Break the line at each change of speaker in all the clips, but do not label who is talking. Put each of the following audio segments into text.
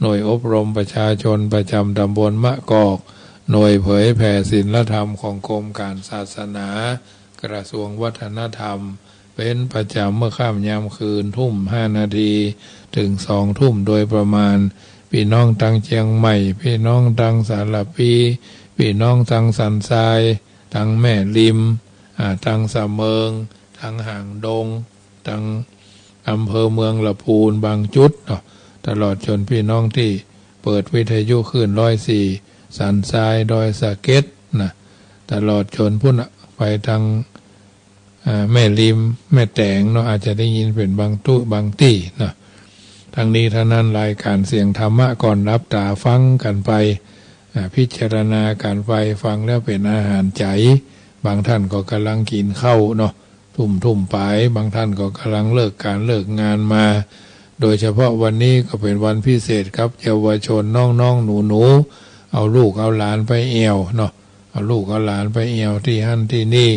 หน่วยอบรมประชาชนประจำตำบลมะกอกหน่วยเผยแผ่ศีลธรรมของกรมการศาสนากระทรวงวัฒนธรรมเป็นประจำเมื่อค่ำยามคืนทุ่ม5 นาทีถึง2 ทุ่มโดยประมาณพี่น้องทางเชียงใหม่พี่น้องทางสารพีพี่น้องทางสันทรายทางแม่ริมทางสะเมิงทางห่างดงทางอำเภอเมืองละพูนบางจุดตลอดจนพี่น้องที่เปิดวิทยุคลื่น104สันทรายดอยสะเก็ดนะตลอดจนพุ่นไปทางแม่ริมแม่แตงอาจจะได้ยินเป็นบางตู้บางที่นะทั้งนี้ท่านั้นรายการเสียงธรรมะก่อนรับตาฟังกันไปพิจารณาการไปฟังแล้วเป็นอาหารใจบางท่านก็กำลังกินข้าวทุ่มไปบางท่านก็กำลังเลิกงานมาโดยเฉพาะวันนี้ก็เป็นวันพิเศษครับเยาวชนน้องหนูเอาลูกเอาหลานไปเอวเอาลูกเอาหลานไปเอวที่หั่นที่นี่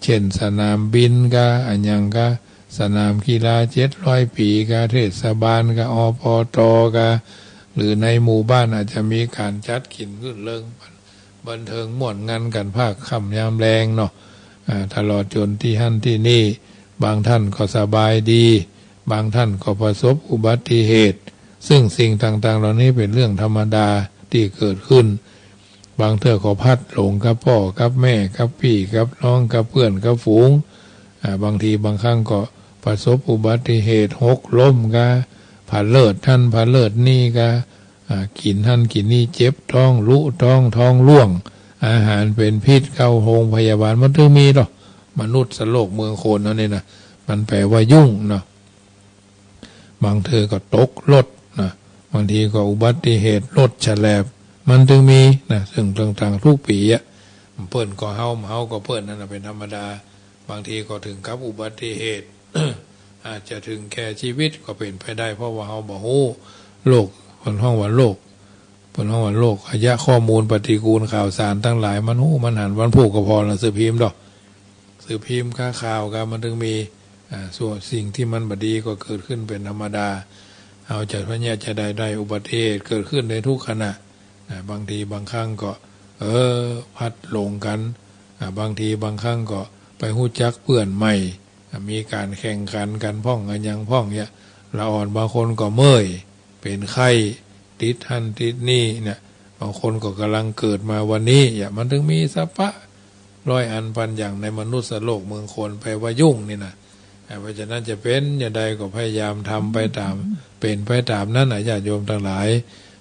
เช่นสนามบินก็อันยังก็สนามกีฬา700 ปีก็เทศบาลก็อปตก็หรือในหมู่บ้านอาจจะมีการจัดกินรื่นเริงบันเทิงม่วนงานกันภาคค่ำยามแรงตลอดจนที่หั่นที่นี่บางท่านก็สบายดีบางท่านก็ประสบอุบัติเหตุซึ่งสิ่งต่างๆเหล่านี้เป็นเรื่องธรรมดาที่เกิดขึ้นบางเทื่อก็พัดหลงกับพ่อกับแม่กับพี่กับน้องกับเพื่อนกับฝูงบางทีบางครั้งก็ประสบอุบัติเหตุหกล้มก็ผ่าเลิศท่านผ่าเลิศนี่ก็กินท่านกินนี่เจ็บท้องลุท้องร่วงอาหารเป็นพิษเข้าโรงพยาบาลมันถึงมีหรอมนุษย์สโลกเมืองโคนนั่นนี่นะมันแปลว่ายุ่งบางเธอก็ตกรถบางทีก็อุบัติเหตุรถฉลบมันถึงมีซึ่งต่างๆทุกปีเพิ่นก็เฮาก็เพิ่นนั่นเป็นธรรมดาบางทีก็ถึงกับอุบัติเหตุ อาจจะถึงแก่ชีวิตก็เป็นไปได้เพราะว่าเฮาบ่ฮู้โลกเพิ่นห้องว่าโลกขยะข้อมูลปฏิกูลข่าวสารทั้งหลายมันฮู้มันหันวันพูกก็พอละสื่อพิมพ์สื่อพิมพ์ข่าวก็มันถึงมีส่วนสิ่งที่มันบดีก็เกิดขึ้นเป็นธรรมดาเอาจากพระเนี่ยจะได้อุบัติเหตุเกิดขึ้นในทุกขณะบางทีบางครั้งก็พัดหลงกันบางทีบางครั้งก็ไปหู้จักเพื่อนใหม่มีการแข่งขันกันพ่องกันยังพ่องเนี่ยละอ่อนบางคนก็เมื่อยเป็นไข้ติดหันติดนี่เนี่ยบางคนก็กำลังเกิดมาวันนี้มันถึงมีสัพพะ100 อันพันอย่างในมนุษย์โลกเมืองคนไปว่ายุ่งนี่นะเพราะฉะนั้นจะเป็นอย่างใดก็พยายามทำไปตามเป็นไปตามนั้นญาติโยมทั้งหลาย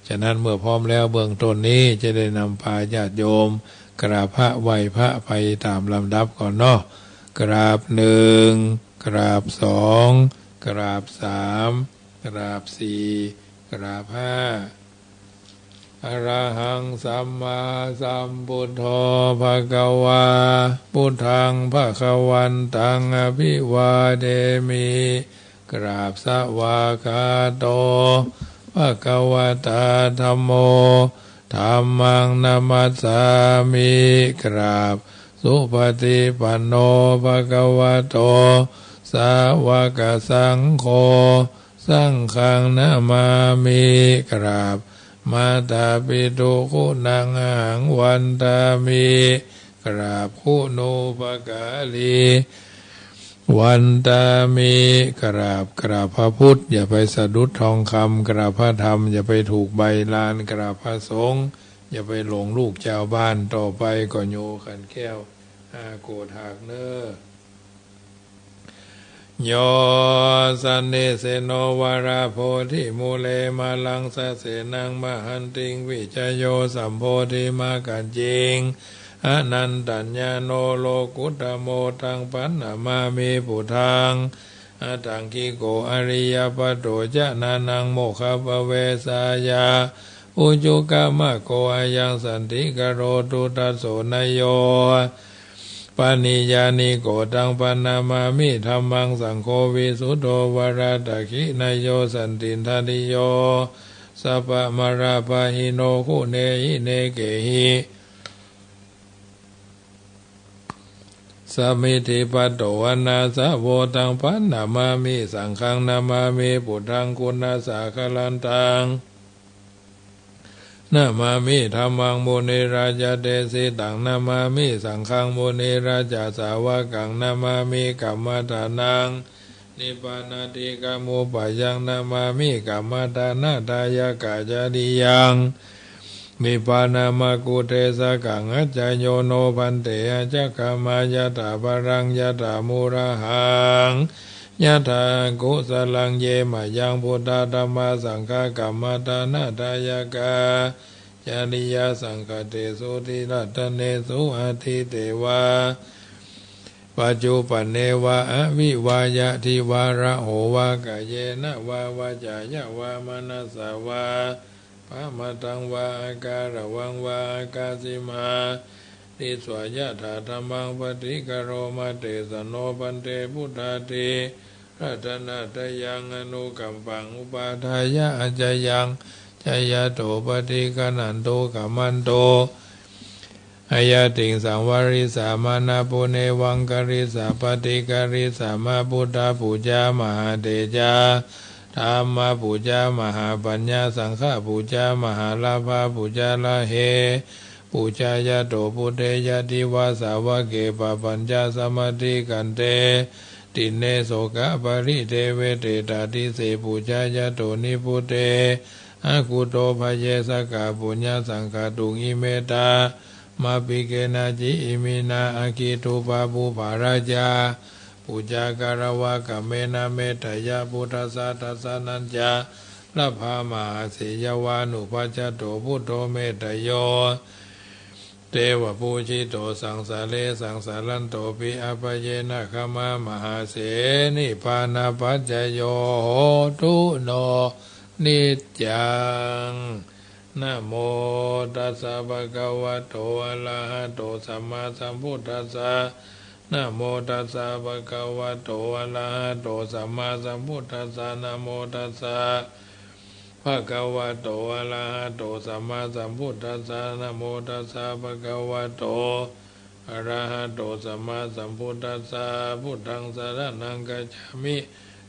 ฉะนั้นเมื่อพร้อมแล้วเบื้องต้นนี้จะได้นำพาญาติโยมกราบพระไหว้พระไปตามลำดับก่อนกราบ1กราบ2กราบ3กราบ4กราบ5อะระหังสัมมาสัมพุทโธภะคะวาพุทธังภะคะวันตังอภิวาเทมิกราบสวากาโตภะคะวะตาธัมโมธัมมังนัมมัสสามิกราบสุปฏิปันโนภะคะวะโตสาวกสังโฆสังฆังนะมามิกราบมาตาปิตุคุณังหังวันตามิกราบคุณูปการีวันตามิกราบพระพุทธอย่าไปสะดุดทองคำกราบพระธรรมอย่าไปถูกใบลานกราบพระสงฆ์อย่าไปหลงลูกเจ้าบ้านต่อไปก็โยขันแก้วโกฏหากเน้อโยสันเนเสโนวาราโพธิมูเลมาลังสะเสนังมหันติงวิจโยสัมโพธิมากัจจิงอนันตัญญาโนโลกุตโมตังปันนามามิปุถังอตังกิโกอริยปัตโตจะนานังโมฆะปเวสายาอุจุกามะโกอายังสันติกโรตุตัสโสนโยปานิยานิโกตังปันนามามิธัมมังสังโฆวิสุทโธวราตะขินโยสันติทานิโยสัพพะมราปะหิโนคุเนหิเนเกหิสัมมิทิปัตโตวนาสะโวตังปันนามามิสังฆังนามามิพุทธังคุณาสาคลันตัง นามามิธัมมังมุนีราจเตสิตังนามามิสังฆังมุนีราจสาวกังนามามิกัมมัฏฐานังนิพพานาติกามุปยังนามามิกัมมัฏฐานาทายกาจาริยังนิพพานามากุเทสกังอัจจโยโนพันเตอจักขมายตาภรังยตามุระหังยะถากุสลังเยมะยังพุทธธัมมาสังฆกัมมัฏฐานาทายกาจาริยสังฆเตสุติรัตเนสุอาทิเตวาปัจจุปันเนวะอวิวายะทิวาระโหวากะเยนะวาวาจายะวามนัสสาวาปะมะตังวาอาการะวังวาอากาสิมาติสวายะถาธรรมังปฏิกโรมาเตสโนปันเตพุทธาเตรัตนะตยังอนุกัมปังอุปาทายะอัจจยังจยโตปฏิกนันโตกัมมันโตอายะติงสังวาริสามานาปุเนวังกริสาปฏิกริสามาพุทธาปุจามหาเตจาธรรมปุจามหาปัญญาสังฆปุจามหาลาภปุจาลาเหปุจายะโตปุเตยะติวาสาวะเกปะปัญญาสมาธิกันเตติเนโสกะปริเทเวเตตาติเสปุจายะโตนิพุเตอากุโตภเยสกะปุญญาสังฆตุงอิเมตามาปิเกนะจิอิมินาอาคิตุปาปุภาราจาปุจาการวะกะเมนะเมตยะพุทธัสสะทัสสะนัญจาละภามหาเสยวานุปัจจโตพุทโธเมตโยเทวปูชิโตสังสาเลสังสารันโตปิอภเยนะขมามหาเสนิพานาปัจจโยโหตุโนนิจจังนะโมตัสสะภะคะวะโตอะระหะโตสัมมาสัมพุทธัสสะนะโมตัสสะภะคะวะโตอะระหะโตสัมมาสัมพุทธัสสะนะโมตัสสะภะคะวะโตอะระหะโตสัมมาสัมพุทธัสสะนะโมตัสสะภะคะวะโตอะระหะโตสัมมาสัมพุทธัสสะพุทธังสรณังกัจฉามิ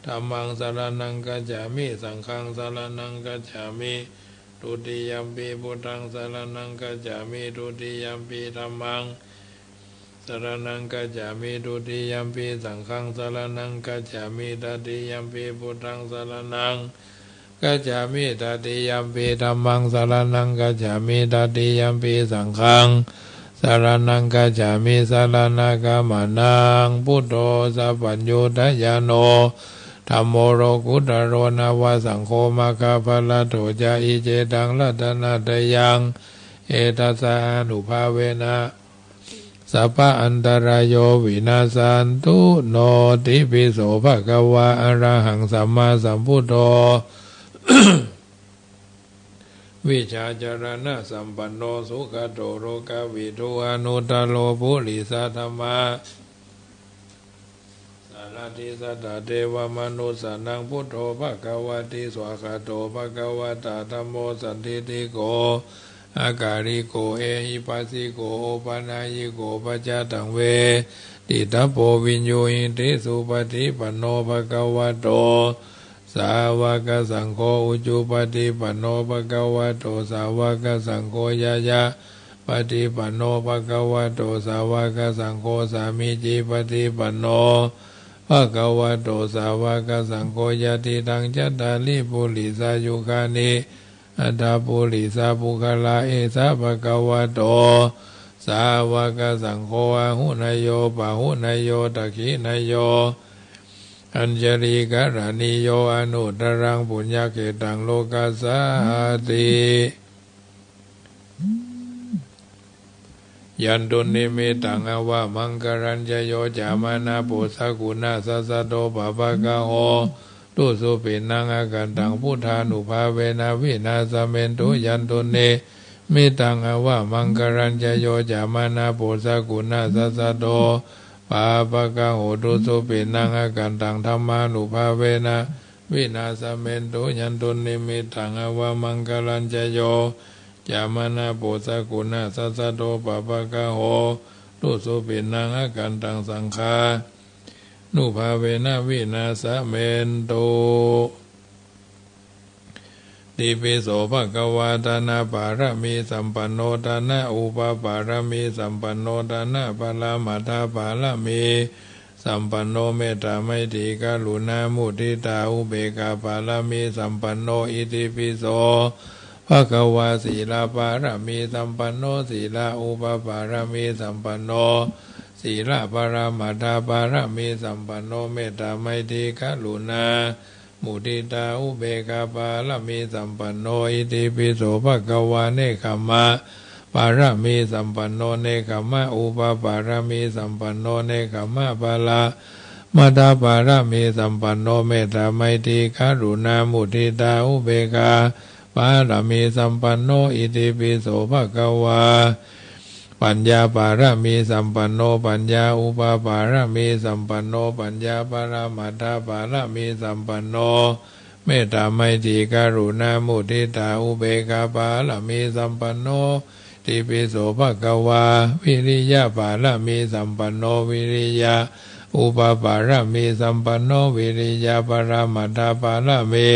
ธัมมังสรณังกัจฉามิสังฆังสรณังกัจฉามิทุติยัมปิพุทธังสรณังกัจฉามิทุติยัมปิธัมมังสรณังกัจฉามิทุติยัมปิสังฆังสรณังกัจฉามิตติยัมปิพุทธังสรณังกัจฉามิตติยัมปิธัมมังสรณังกัจฉามิตติยัมปิสังฆังสรณังกัจฉามิสรณะกัมมานังพุทโธสัพพัญญูทยานโนธัมโมโรกุตโรนาวาสังโฆมาคาภลโตจาอิเจตังรัตนาตยังเอตัสสะอนุภาเวนะสัพพะอันตรายโยวินาสันตุโนติปิโสภะคะวะอะระหังสัมมาสัมพุทโธ วิชาจารณะสัมปันโนสุขโตโรกาวิทูอนุตตโลภุริสัทธมะสารติสัตตเทวมนุสสนังพุทโธภะคะวะติสวากขาโตภะคะวะตาธัมโมสันทิฏฐิโกอาการิโกเอหิปัสสิโกโอปานายิโกปัจจตังเวติตโพวิญโยหิติสุปฏิปันโนภะคะวะโตสาวกสังโฆอุจุปฏิปันโนภะคะวะโตสาวกสังโฆยะยะปฏิปันโนภะคะวะโตสาวกสังโฆสามิจิปฏิปันโนภะคะวะโตสาวกสังโฆยะติตังจัตตาลิปุริสายุคานิอัตถปุริสาปุคลาเอสะภะคะวะโตสาวกสังโฆอะหุนายโยปะหุนายโยตักขินายโยอัญจลีกรณิโยอนุตตรังปุญญเกตังโลกัสสาติยันตุนิมิตังอวะมังกรัญจโยจามานาปุสสกุณาสัสสะโตปะปะกะโหตุสุปินังอากันตังพุทธานุภาเวนะวินาสเมนตุยันตุเนมิตังอวะมังกรัญจโยจามานาปุสสกุณาสัสสะโตปะปะกะโหตุสุปินังอากันตังธัมมานุภาเวนะวินาสเมนตุยันตุนิมิตังอวะมังกรัญจโยจามานาปุสสกุณาสัสสะโตปะปะกะโหตุสุปินังอากันตังสังฆานุภาเวนะวินาสเมนตุ ติปิโสภควาทานาปารมีสัมปันโนทานะอุปปารมีสัมปันโนทานะปรามาทาปารมีสัมปันโนเมตตาไมตรีกรุณามุทิตาอุเบกขาปารมีสัมปันโนอิติปิโสภควาศีลปารมีสัมปันโนศีลาอุปปารมีสัมปันโนศีลปรามาทาปารมีสัมปันโนเมตตาไมตรีกรุณามุทิตาอุเบกขาปารมีสัมปันโนอิติปิโสภควาเนคัมมะปารมีสัมปันโนเนคัมมะอุปปารมีสัมปันโนเนคัมมะปาลามาตาปารมีสัมปันโนเมตตาไมตรีกรุณามุทิตาอุเบกขาปารมีสัมปันโนอิติปิโสภควาปัญญาปารมีสัมปันโนปัญญาอุปปารมีสัมปันโนปัญญาปรามาทาปารมีสัมปันโนเมตตาไมตรีกรุณามุทิตาอุเบกขาปารมีสัมปันโนติปิโสภควาวิริยะปารมีสัมปันโนวิริยะอุปปารมีสัมปันโนวิริยะปรามาทาปารมี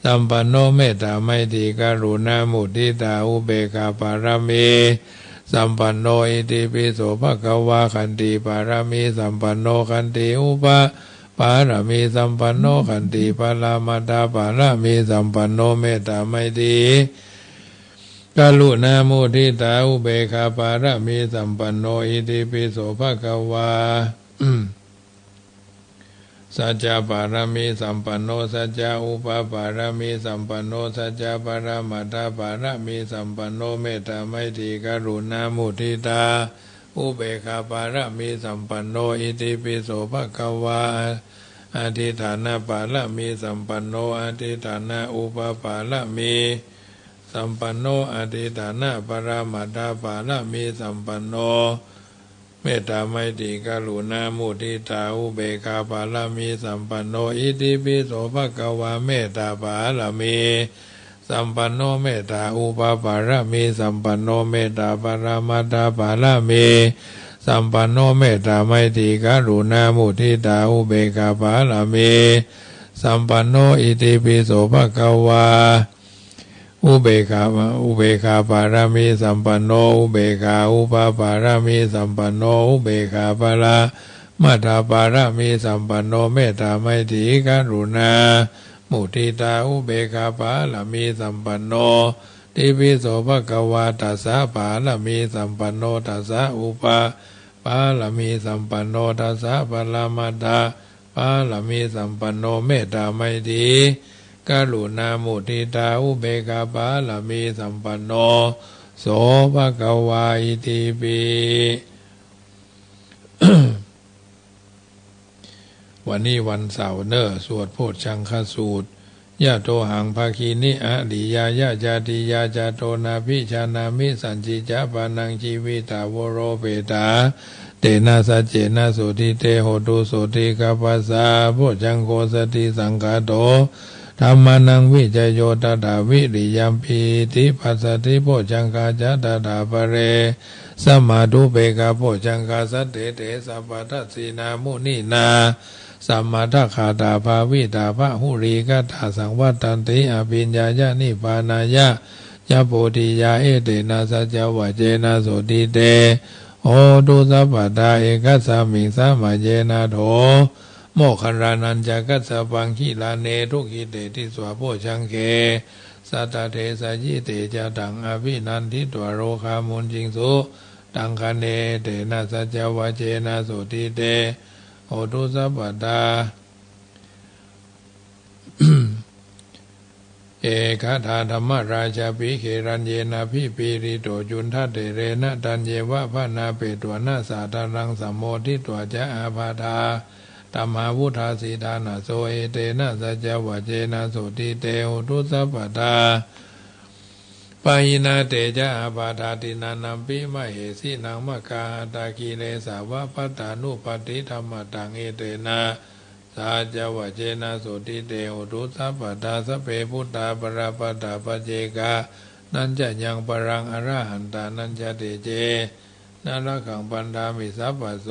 สัมปันโนเมตตาไมตรีกรุณามุทิตาอุเบกขาปารมีสัมปันโนอิติปิโสภควาขันติปารมีสัมปันโนขันติอุปปารมีสัมปันโนขันติปรามาทาปารมีสัมปันโนเมตตาไมตรีกรุณามุทิตาอุเบกขาปารมีสัมปันโนอิติปิโสภควาสัจจะปารมีสัมปันโนสัจจะอุปปารมีสัมปันโนสัจจะปรามาทปารมีสัมปันโนเมตตาไมตรีกรุณามุทิตาอุเบกขาปารมีสัมปันโนอิติปิโสภควาอธิฐานะปารมีสัมปันโนอธิฐานะอุปปารมีสัมปันโนอธิฐานะปรามาทปารมีสัมปันโนเมตตาไมตรีกรุณามุทิตาอุเบกขาปารมีสัมปันโนอิติปิโสภควาเมตตาปารมีสัมปันโนเมตตาอุปปารมีสัมปันโนเมตตาปรามาทปารมีสัมปันโนเมตตาไมตรีกรุณามุทิตาอุเบกขาปารมีสัมปันโนอิติปิโสภควาอุเบกขาปารมีสัมปันโนอุเบกขาอุปปารมีสัมปันโนอุเบกขาปรามาทปารมีสัมปันโนเมตตาไมตรีกรุณามุทิตาอุเบกขาปารมีสัมปันโนติปิโสภควาตัสสะปารมีสัมปันโนตัสสะอุปปารมีสัมปันโนตัสสะปรามาทปารมีสัมปันโนเมตตาไมตรีกรุณามุทิตาอุเบกขาปารมีสัมปันโนโสภควาอิติปิวันนี้วันเสาร์เนอสวดโพชฌังคสูตรยะโตหังภาคีนิอะดิยายะจาติยาจาโตนาภิชานามิสัญจิจาปานังชีวิตาวโรเปตาเตนะสัจเจนะสุติเตโหตุสุติกัปปะสาโพชฌังโฆสติสังฆาโตธรรมานังวิจโยตถาวิริยัมปีติปัสสติโพชฌังคาจัตตาปะเรสมาธุเบกะโพชฌังคาสัตเตเตสัพพทัสสีนามุนีนาสัมมาทัคขาตาภาวิตาภะหุริกัตถาสังวัตตันติอภิญญายะนิพพานายะยะโพธิยาเอเตนะสัจจวัจเจนะโสติเตโหตุสัพพตาเอกัสสมิงสัมมาเจนะโถโมคคารานันจะกัสสปังขิลาเนทุกิเตติสวะโพชังเกสัตตเทสยิเตจะตังอภินันทิตวโรคามุนจิงสุตังคเนเตนะสัจจวัจเจนะโสติเตโหตุสัพพตาเอกทาธรรมราชาภิเขรัญเยนะพิปีริโตจุนทัตเตเรนะตัญเยวะพะนาเปตวนาสาตารังสัมโมทิตวจะอาภาธาตัมมาวุธาสีทานาโสเอเตนะสัจจวัจเจนะโสติเตโหตุสัพพตาปายินาเตจะอาภาธาตินานัมปิมะเหสีนังมะกาตาคีเลสาวะปัตตานุปติธรรมตังเอเตนะสัจจวัจเจนะโสติเตโหตุสัพพตาสเปพุทธาปราปตาปเจกานันจะยังปรังอรหันตานันจะเตเจนะระขังปันดามิสัพพโส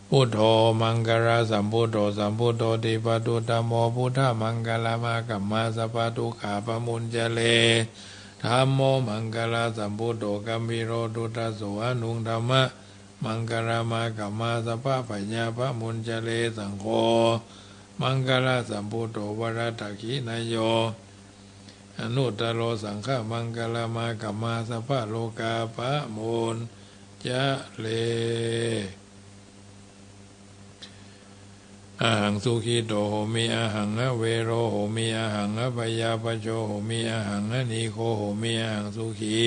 พุทโธมังคลาสัมพุทโธสัมพุทโธติปตุตโมพุทธมังคลามากัมมาสัพพทุกขาปมุญจเลธัมโมมังคลาสัมพุทโธกัมมิโรดุตโสอนุงธัมมะมังคลามากัมมาสัพพปัญญาปมุญจเลสังโฆมังคลาสัมพุทโธวรตขินายโยอนุตตโรสังฆมังคลามากัมมาสัพพโลกาปมุญจเลอาหังสุขีโตโหมิอาหังเวโรโหมิอาหังปยาปโชโหมิอาหังนิโคโหมิอาหังสุขี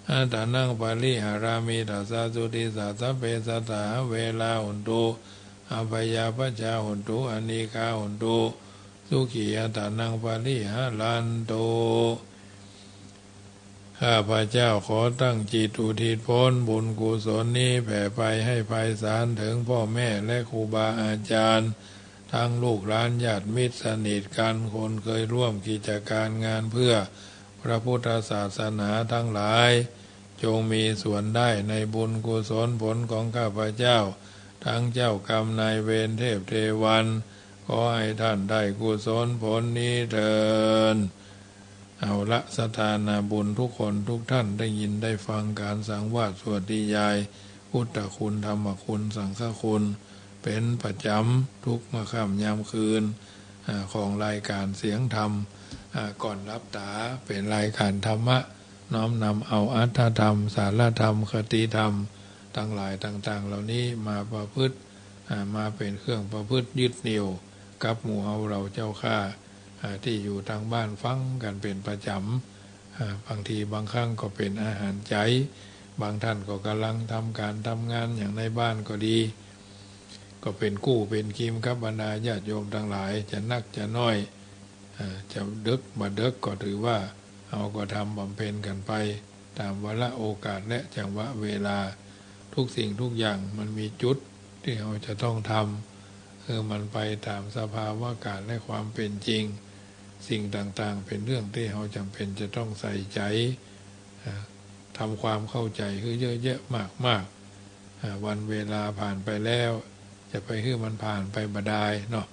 อัตานังปาลิหารามิตัสสะสุติสัสสะเปสัตตาเวลาหุนตุอภยาปชาหุนตุอนิกาหุนตุสุขีอัตานังปาลิหาลันตุข้าพระเจ้าขอตั้งจิตอุทิศผลบุญกุศลนี้แผ่ไปให้ไพศาลถึงพ่อแม่และครูบาอาจารย์ทั้งลูกหลานญาติมิตรสนิทกันคนเคยร่วมกิจการงานเพื่อพระพุทธศาสนาทั้งหลายจงมีส่วนได้ในบุญกุศลผลของข้าพเจ้าทั้งเจ้ากรรมนายเวรเทพเทวันขอให้ท่านได้กุศลผลนี้เถิดเอาละสถานาบุญทุกคนทุกท่านได้ยินได้ฟังการสังวาสสวดนิยายพุทธคุณธรรมคุณสังฆคุณเป็นประจำทุกเมื่อค่ำยามคืนของรายการเสียงธรรมก่อนรับตาเป็นรายการธรรมะน้อมนำเอาอัตถธรรมสารธรรมคติธรรมทั้งหลายต่างๆเหล่านี้มาประพฤติมาเป็นเครื่องประพฤติยึดเหนี่ยวกับหมู่เราเจ้าข้าที่อยู่ทางบ้านฟังกันเป็นประจำบางทีบางครั้งก็เป็นอาหารใจบางท่านก็กำลังทำการทำงานอย่างในบ้านก็ดีก็เป็นกู้เป็นกิมกับบรรดาญาติโยมทั้งหลายจะนักจะน้อยจะดึกมาดึกก็ถือว่าเอาก็ทำบำเพ็ญกันไปตามวาระโอกาสและจังหวะเวลาทุกสิ่งทุกอย่างมันมีจุดที่เราจะต้องทำคือมันไปตามสภาวะอากาศและความเป็นจริงสิ่งต่างๆเป็นเรื่องที่เราจำเป็นจะต้องใส่ใจทำความเข้าใจคือเยอะแยะมากวันเวลาผ่านไปแล้วจะไปคือมันผ่านไปบ่ได้เนาะ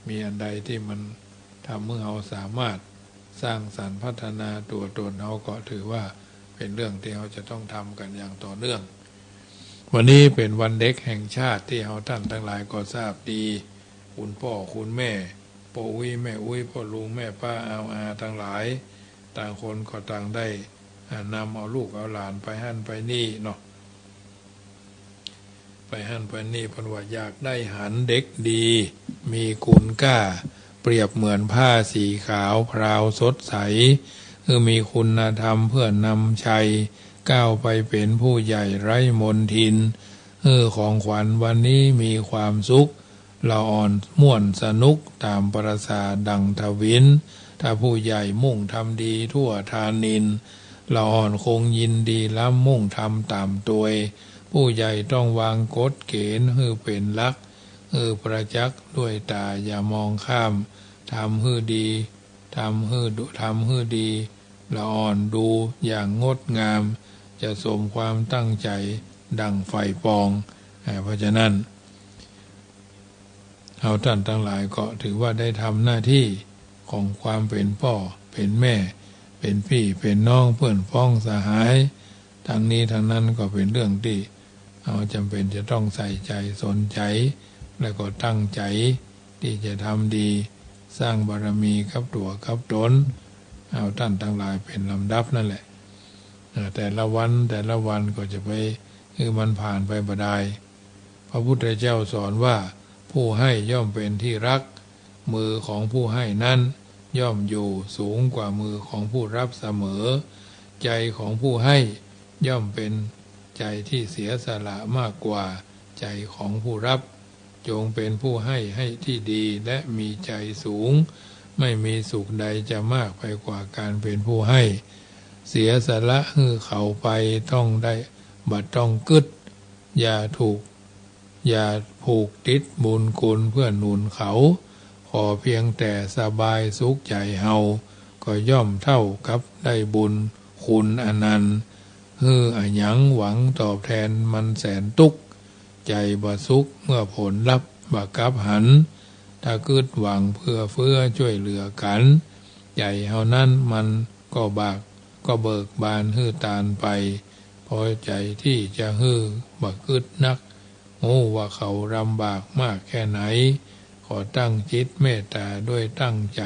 มีอันใดที่มันทำเมื่อเราสามารถสร้างสรรค์พัฒนาตัวตนเราก็ถือว่าเป็นเรื่องที่เราจะต้องทำกันอย่างต่อเนื่องวันนี้เป็นวันเด็กแห่งชาติที่เราท่านทั้งหลายก็ทราบดีคุณพ่อคุณแม่พ่ออุ้ยแม่อุ้ยพ่อลุงแม่ป้าอาทั้งหลายต่างคนก็ต่างได้นำเอาลูกเอาหลานไปหั่นไปนี่เนาะไปหั่นไปนี่เพราะว่าอยากได้หันเด็กดีมีคุณค่าเปรียบเหมือนผ้าสีขาวพราวสดใสคือมีคุณธรรมเพื่อนำชัยก้าวไปเป็นผู้ใหญ่ไร้มนทินของขวัญวันนี้มีความสุขละอ่อนม่วนสนุกตามประสาดังทวินถ้าผู้ใหญ่มุ่งทำดีทั่วทานินละอ่อนคงยินดีล้ำมุ่งทำตามตัวผู้ใหญ่ต้องวางกฎเกณฑ์เป็นหลักประจักษ์ด้วยตาอย่ามองข้ามทำดีทำดีละอ่อนดูอย่างงดงามจะสมความตั้งใจดังไฟปองเพราะฉะนั้นเราท่านทั้งหลายก็ถือว่าได้ทำหน้าที่ของความเป็นพ่อเป็นแม่เป็นพี่เป็นน้องเพื่อนพ้องสหายทั้งนี้ทั้งนั้นก็เป็นเรื่องที่เราจำเป็นจะต้องใส่ใจสนใจและก็ตั้งใจที่จะทำดีสร้างบารมีกับตัวกับตนเอาท่านทั้งหลายเป็นลำดับนั่นแหละแต่ละวันก็จะไปคือมันผ่านไปบ่ได้พระพุทธเจ้าสอนว่าผู้ให้ย่อมเป็นที่รักมือของผู้ให้นั้นย่อมอยู่สูงกว่ามือของผู้รับเสมอใจของผู้ให้ย่อมเป็นใจที่เสียสละมากกว่าใจของผู้รับจงเป็นผู้ให้ที่ดีและมีใจสูงไม่มีสุขใดจะมากไปกว่าการเป็นผู้ให้เสียสละเขาไปต้องได้บัดต้องกึดอย่าผูกติดบุญคุณเพื่อหนุนเขาขอเพียงแต่สบายสุขใจเฮาก็ย่อมเท่ากับได้บุญคุณอนันต์อันยังหวังตอบแทนมันแสนตุก ใจบ่สุขเมื่อผลลัพธ์บ่กลับหันถ้าเกิดหวังเพื่อเฟื้อช่วยเหลือกันใจเฮานั้นมันก็เบิกบานฮื้อตานไปพอใจที่จะฮื้อบ่กึดนักโอ้ว่าเขาลำบากมากแค่ไหนขอตั้งจิตเมตตาด้วยตั้งใจ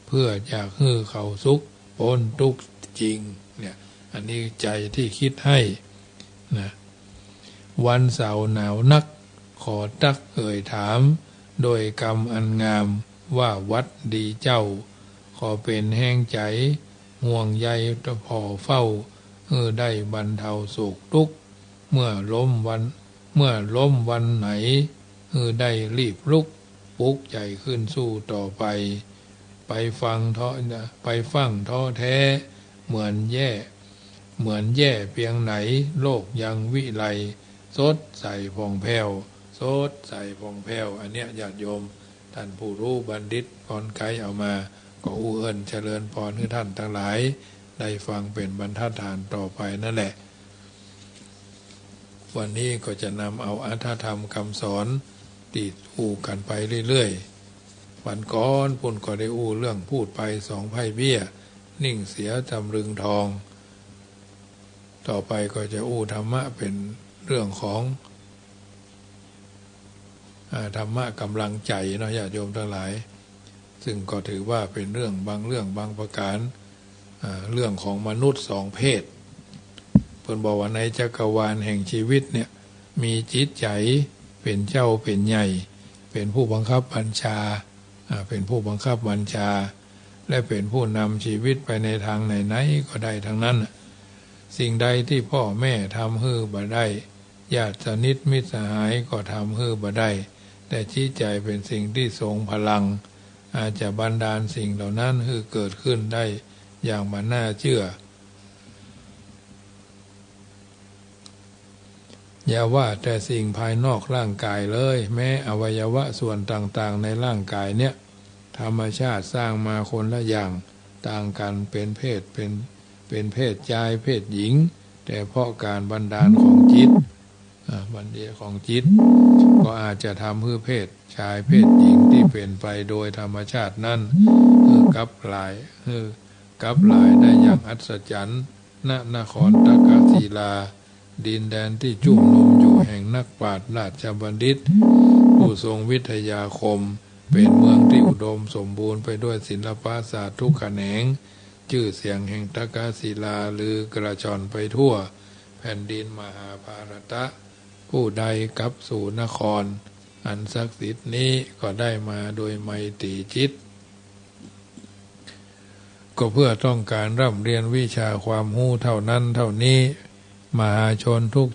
เพื่อจะฮื้อเขาสุขพ้นทุกข์จริงเนี่ยอันนี้ใจที่คิดให้นะวันเสาร์หนาวนักขอตักเอ่ยถามโดยกรรมอันงามว่าวัดดีเจ้าขอเป็นแห้งใจห่วงใยตะพอเฝ้าได้บรรเทาโศกทุกข์เมื่อล้มวันไหนได้รีบลุกปลุกใจขึ้นสู้ต่อไปไปฟังท้อแท้เหมือนแย่เพียงไหนโลกยังวิไลสดใสผ่องแผ้วอันเนี้ยญาติโยมท่านผู้รู้บัณฑิตก่อนไกลเอามาก็อู้เอิ้นเจริญพรให้ท่านทั้งหลายได้ฟังเป็นบรรทัดฐานต่อไปนั่นแหละวันนี้ก็จะนำเอาอรรถธรรมคำสอนติดอู้กันไปเรื่อยๆวันก่อนปุ่นก็ได้อู้เรื่องพูดไปสองไพ่เบี้ยนิ่งเสียจำรึงทองต่อไปก็จะอู้ธรรมะเป็นเรื่องของธรรมะกำลังใจเนาะญาติโยมทั้งหลายซึ่งก็ถือว่าเป็นเรื่องบางประการเรื่องของมนุษย์สองเพศเพิ่นบอกว่าในจักรวาลแห่งชีวิตเนี่ยมีจิตใจเป็นเจ้าเป็นใหญ่เป็นผู้บังคับบัญชาและเป็นผู้นำชีวิตไปในทางไหนๆก็ได้ทั้งนั้นสิ่งใดที่พ่อแม่ทำฮื้อบ่ได้ญาติสนิทมิตรสหายก็ทำฮื้อบ่ได้แต่จิตใจเป็นสิ่งที่ทรงพลังอาจจะบันดาลสิ่งเหล่านั้นฮื้อเกิดขึ้นได้อย่างมันน่าเชื่ออย่าว่าแต่สิ่งภายนอกร่างกายเลยแม้อวัยวะส่วนต่างๆในร่างกายเนี่ยธรรมชาติสร้างมาคนละอย่างต่างกันเป็นเพศชายเพศหญิงแต่เพราะการบันดาลของจิตก็อาจจะทำให้เพศชายเพศหญิงที่เป็นไปโดยธรรมชาตินั้นกลับหลายได้อย่างอัศจรรย์ณนครตากศิลาดินแดนที่จุ่มนุมอยู่แห่งนักปราชญ์ราชบัณฑิตผู้ทรงวิทยาคมเป็นเมืองที่อุดมสมบูรณ์ไปด้วยศิลปศาสตร์ทุกแขนงชื่อเสียงแห่งตากศิลาลือกระชอนไปทั่วแผ่นดินมหาภารตะผู้ใดกลับสู่นครอันศักดิ์สิทธิ์นี้ก็ได้มาโดยไมตรีจิตก็เพื่อต้องการร่ำเรียนวิชาความรู้เท่านั้นเท่านี้มหาชนทุก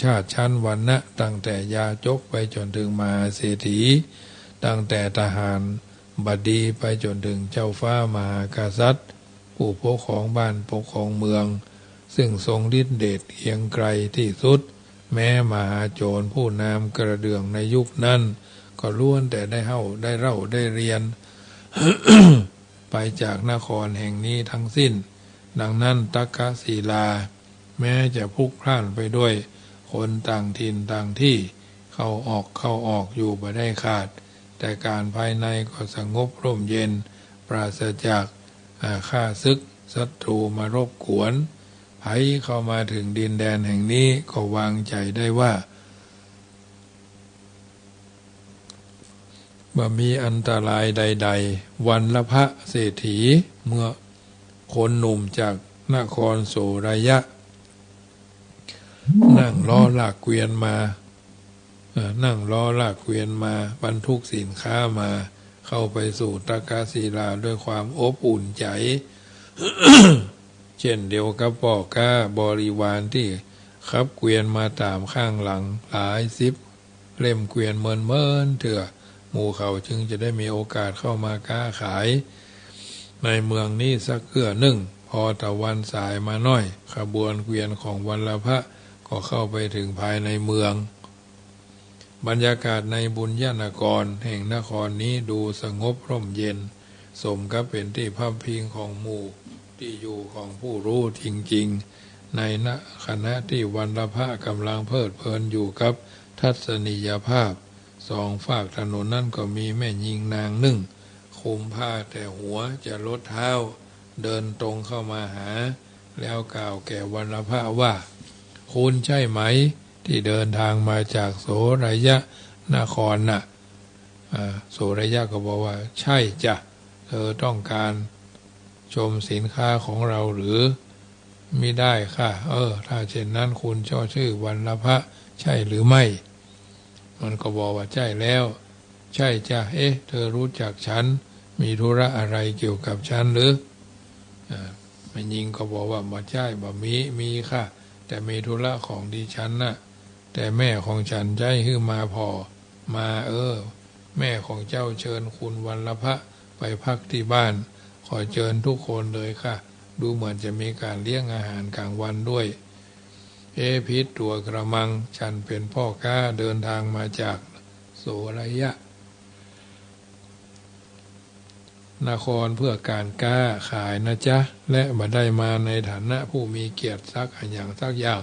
ชาติชั้นวรรณะตั้งแต่ยาจกไปจนถึงมหาเศรษฐีตั้งแต่ทหารบดีไปจนถึงเจ้าฟ้ามหากษัตริย์ผู้ปกครองบ้านปกครองเมืองซึ่งทรงฤทธิเดชเกรียงไกรที่สุดแม้มหาโจรผู้นามกระเดื่องในยุคนั้นก็ล้วนแต่ได้เรียน ไปจากนครแห่งนี้ทั้งสิ้นดังนั้นตักกศิลาแม้จะพลุกพล่านไปด้วยคนต่างถิ่นต่างที่เข้าออกอยู่บ่ได้ขาดแต่การภายในก็สงบร่มเย็นปราศจากข้าศึกศัตรูมารบกวนไผเข้ามาถึงดินแดนแห่งนี้ก็วางใจได้ว่าบ่มีอันตรายใดๆวันละพระเศรษฐีเมื่อคนหนุ่มจากนครโสรยะนั่งล้อลากเกวียนมาบรรทุกสินค้ามาเข้าไปสู่ตากศิลาด้วยความอบอุ่นใจ เช่นเดียวกับพ่อค้าบริวารที่ขับเกวียนมาตามข้างหลังหลายสิบเล่มเกวียนเมินเถื่อหมู่เขาจึงจะได้มีโอกาสเข้ามาค้าขายในเมืองนี้สักเกื้อหนึ่งพอตะวันสายมาน้อยขบวนเกวียนของวัลภะก็เข้าไปถึงภายในเมืองบรรยากาศในบุญญานครแห่งนครนี้ดูสงบร่มเย็นสมกับเป็นที่พักพิงของหมู่ที่อยู่ของผู้รู้จริงๆ ในขณะที่วัลภะกำลังเพลิดเพลินอยู่กับทัศนียภาพสองฝากถนนนั่นก็มีแม่หญิงนางหนึ่งคุมผ้าแต่หัวจะลดเท้าเดินตรงเข้ามาหาแล้วกล่าวแก่วัลภะว่าคุณใช่ไหมที่เดินทางมาจากโสรยะนครน่ะโสรยะก็บอกว่าใช่จ้ะเธอต้องการชมสินค้าของเราหรือมิได้ค่ะถ้าเช่นนั้นคุณชื่อวัลภะใช่หรือไม่มันก็บอกว่าใช่แล้วใช่จ้ะเธอรู้จักฉันมีธุระอะไรเกี่ยวกับฉันหรือแม่หญิงก็บอกว่าบ่ใช่บ่มีค่ะแต่มีธุระของดิฉันน่ะแต่แม่ของฉันใจขึ้นมาพอมาแม่ของเจ้าเชิญคุณวัลภะไปพักที่บ้านขอเชิญทุกคนเลยค่ะดูเหมือนจะมีการเลี้ยงอาหารกลางวันด้วยพิษตัวกระมังฉันเป็นพ่อค้าเดินทางมาจากโสรยะนครเพื่อการค้าขายนะจ๊ะและบ่ได้มาในฐานะผู้มีเกียรติสักอย่าง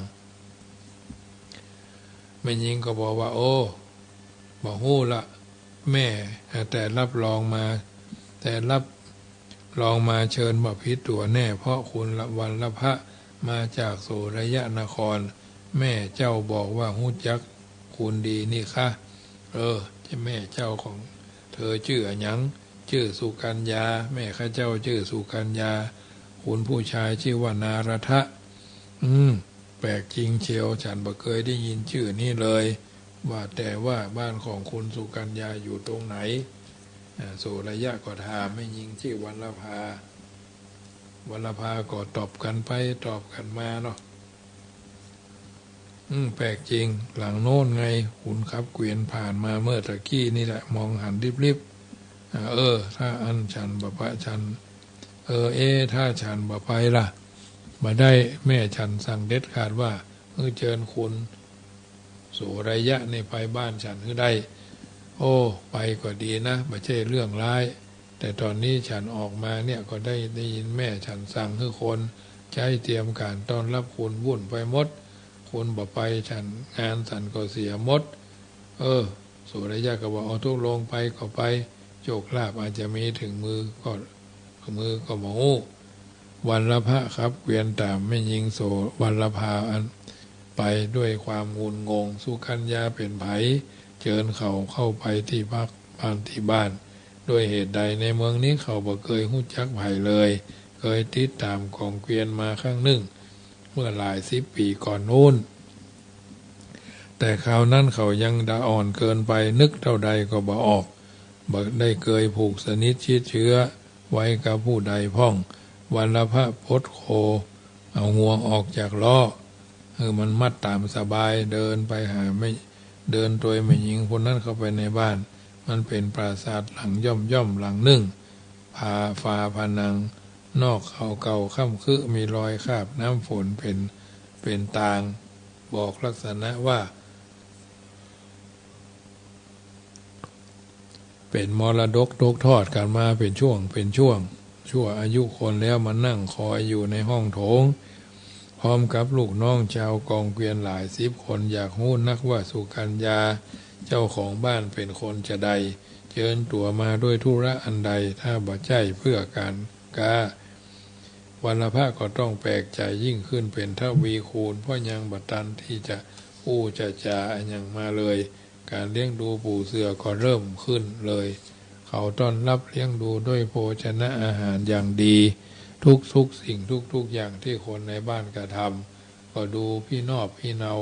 แม่หญิงก็บอกว่าบอกฮู้ละแม่แต่รับรองมาเชิญบ่ผิดตัวแน่เพราะคุณวัลภะมาจากโสรยะนครแม่เจ้าบอกว่าฮู้จักคุณดีนี่ค่ะจะแม่เจ้าของเธอชื่อหยังชื่อสุกัญญาแม่ข้าเจ้าชื่อสุกัญญาคุณผู้ชายชื่อว่านารทะแปลกจริงเชียวฉันบ่เคยได้ยินชื่อนี้เลยว่าแต่ว่าบ้านของคุณสุกัญญาอยู่ตรงไหนโสรยะก็ถามไม่ยิงชื่อวัลภาก็ตอบกันไปตอบกันมาเนาะแปลกจริงหลังโน้นไงขุนขับเกวียนผ่านมาเมื่อตะกี้นี่แหละมองหันริบถ้าอันฉันบ่ไปฉันถ้าฉันบ่ไปล่ะมาได้แม่ฉันสั่งเด็ดขาดว่าเชิญคุณโสรยะในไปบ้านฉันได้ไปก็ดีนะไม่ใช่เรื่องร้ายแต่ตอนนี้ฉันออกมาเนี่ยก็ได้ยินแม่ฉันสั่งให้คนใช้เตรียมการต้อนรับคุณวุ่นไปหมดคุณบ่ไปฉันงานฉันก็เสียหมดโสรยะก็บอกทุกลงไปก็ไปโชคลาภอาจจะมีถึงมือก็หมูวัลภะครับเกวียนตามไม่ยิงโสวัลภาอันไปด้วยความงุนงงสุกัญญาเป็นไผเชิญเขาเข้าไปที่พักบ้านด้วยเหตุใดในเมืองนี้เขาบ่เคยฮู้จักไผเลยเคยติดตามของเกวียนมาครั้งหนึ่งเมื่อหลาย10 ปีก่อนนู้นแต่คราวนั้นเขายังดาอ่อนเกินไปนึกเท่าใดก็บ่ออกบ่ได้เคยผูกสนิทชิดเชื้อไว้กับผู้ใดพ้องวัลภะพดโคเอางวงออกจากล้อมันมัดตามสบายเดินไปหาไม่เดินโดยไม่ยิงคนนั้นเข้าไปในบ้านมันเป็นปราสาทหลังย่อมหลังหนึ่งฟ้าผนังนอกเขาเก่าค่ำคือมีรอยคราบน้ำฝนเป็นตางบอกลักษณะว่าเป็นมรดกตกทอดกันมาเป็นช่วงชั่วอายุคนแล้วมานั่งคอยอยู่ในห้องโถงพร้อมกับลูกน้องชาวกองเกวียนหลาย10 คนอยากฮู้นักว่าสุกัญญาเจ้าของบ้านเป็นคนจะใดเชิญตัวมาด้วยธุระอันใดถ้าบ่ใช่เพื่อการวัลภะก็ต้องแปลกใจยิ่งขึ้นเป็นทวีคูณเพราะยังบัตันที่จะจาอย่างมาเลยการเลี้ยงดูปู่เสือก็เริ่มขึ้นเลยเขาต้อนรับเลี้ยงดูด้วยโภชนะอาหารอย่างดีทุกสิ่งทุกอย่างที่คนในบ้านกระทำก็ดูพี่นอบพี่เนา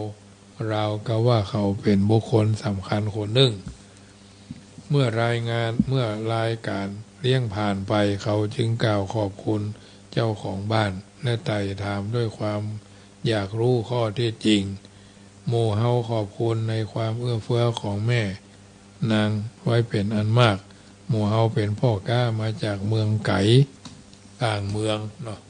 ราวกับว่าเขาเป็นบุคคลสำคัญคนหนึ่งเมื่อรายการเลี้ยงผ่านไปเขาจึงกล่าวขอบคุณเจ้าของบ้านและไต่ถามด้วยความอยากรู้ข้อเท็จจริงหมู่เฮาขอบคุณในความเอื้อเฟื้อของแม่นางไว้เป็นอันมากหมู่เฮาเป็นพ่อค้ามาจากเมืองไก่ต่างเมืองเนาะ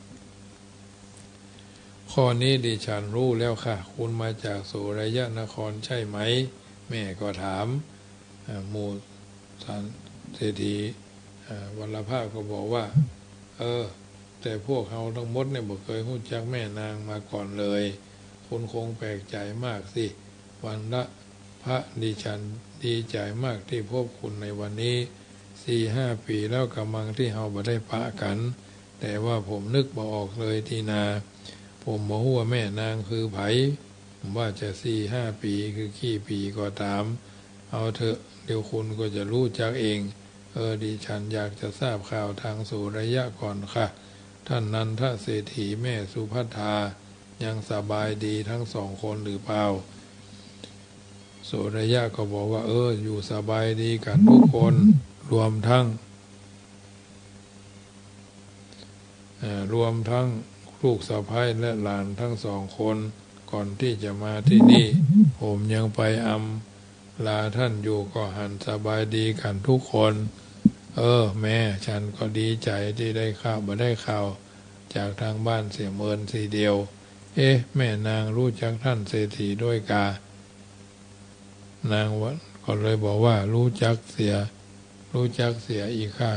ข้อนี้ดิฉันรู้แล้วค่ะคุณมาจากโสรยะนครใช่ไหมแม่ก็ถามหมู่เศรษฐีวัลภะก็บอกว่า แต่พวกเราทั้งหมดเนี่ยบ่เคยรู้จักแม่นางมาก่อนเลยคุณคงแปลกใจมากสิวันละพระดิฉันดีใจมากที่พบคุณในวันนี้4-5 ปีแล้วกำลังที่เราบ่ได้ปะกันแต่ว่าผมนึกบ่ออกเลยทีนาผมบ่ฮู้ว่าแม่นางคือไผผมว่าจะ4-5 ปีคือกี่ปีก็ตามเอาเถอะเดี๋ยวคุณก็จะรู้จักเองดิฉันอยากจะทราบข่าวทางสุริยะก่อนค่ะท่านนันทเศรษฐีแม่สุภัททายังสบายดีทั้ง2 คนหรือเปล่าสุริยะก็บอกว่าอยู่สบายดีกันทุกคนรวมทั้งลูกสะใภ้และหลานทั้ง2 คนก่อนที่จะมาที่นี่ผมยังไปลาท่านอยู่ก็หันสบายดีกันทุกคนแม่ฉันก็ดีใจที่ได้ข่าวบ่ได้ข่าวจากทางบ้านเสียเมินทีเดียวแม่นางรู้จักท่านเศรษฐีด้วยกานางวัดก็เลยบอกว่ารู้จักเสียอีกค่ะ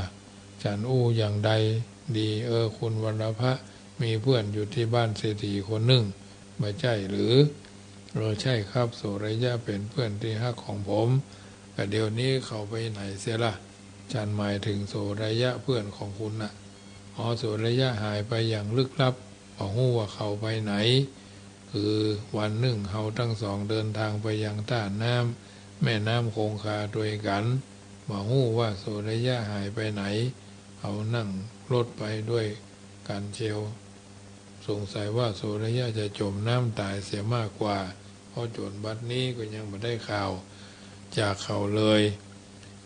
ฉันอย่างใดดีคุณวรรณพะมีเพื่อนอยู่ที่บ้านเศรษฐีคนหนึ่งไม่ใช่หรือใช่ครับสุริยะเป็นเพื่อนที่ฮักของผมแต่เดี๋ยวนี้เขาไปไหนเสียล่ะฉันหมายถึงสุริยะเพื่อนของคุณน่ะสุริยะหายไปอย่างลึกลับบ่ฮู้ว่าเขาไปไหนคือวันหนึ่งเขาทั้ง2เดินทางไปยังต้านน้ำแม่น้ำคงคาด้วยกันบ่ฮู้ว่าสุริยะหายไปไหนเขานั่งรถไปด้วยกันเชียวสงสัยว่าสุริยะจะจมน้ำตายเสียมากกว่าเพราะจนบัดนี้ก็ยังไม่ได้ข่าวจากเขาเลย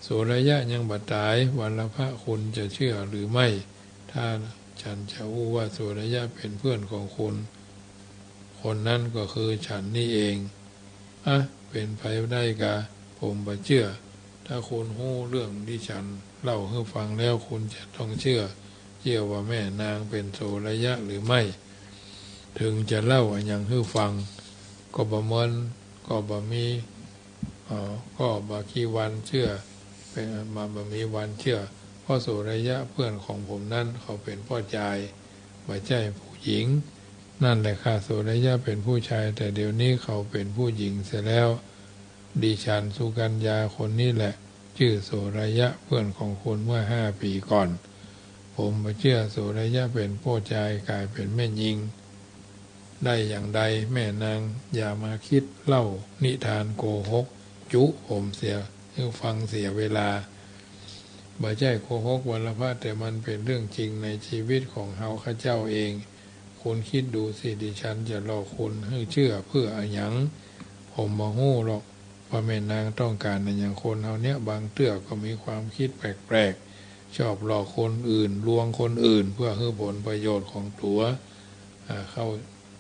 สุริยะยังบ่ตายวันละพระคุณจะเชื่อหรือไม่ถ้าฉันจะรู้ว่าสุริยะเป็นเพื่อนของคุณคนนั้นก็คือฉันนี่เองเป็นไปได้กะผมบ่เชื่อถ้าคุณรู้เรื่องที่ฉันเล่าให้ฟังแล้วคุณจะต้องเชื่อว่าแม่นางเป็นสุริยะหรือไม่ถึงจะเล่าอย่างให้ฟังก็บ่เหมือนก็บ่มีก็บ่กี่วันเชื่อเป็นมาบ่มีวันเชื่อเพราะสุริยะเพื่อนของผมนั้นเขาเป็นพ่อชายไม่ใช่ผู้หญิงนั่นแหละค่ะสุริยะเป็นผู้ชายแต่เดี๋ยวนี้เขาเป็นผู้หญิงเสียแล้วดิฉันสุกัญญาคนนี้แหละชื่อสุริยะเพื่อนของคุณเมื่อ5 ปีก่อนผมไม่เชื่อสุริยะเป็นพ่อชายกลายเป็นแม่หญิงได้อย่างใดแม่นางอย่ามาคิดเล่านิทานโกหกจุผมเสียให้ฟังเสียเวลาบ่ใช่โกหกวรรณภาแต่มันเป็นเรื่องจริงในชีวิตของเฮาข้าเจ้าเองคุณคิดดูสิดิฉันจะหลอกคุณให้เชื่อเพื่ออะไรหยังผมบ่ฮู้หรอกว่าแม่นางต้องการในอย่างคนเฮาเนี่ยบางเตื้อก็มีความคิดแปลกๆชอบหลอกคนอื่นลวงคนอื่นเพื่อให้ผลประโยชน์ของตัวเข้า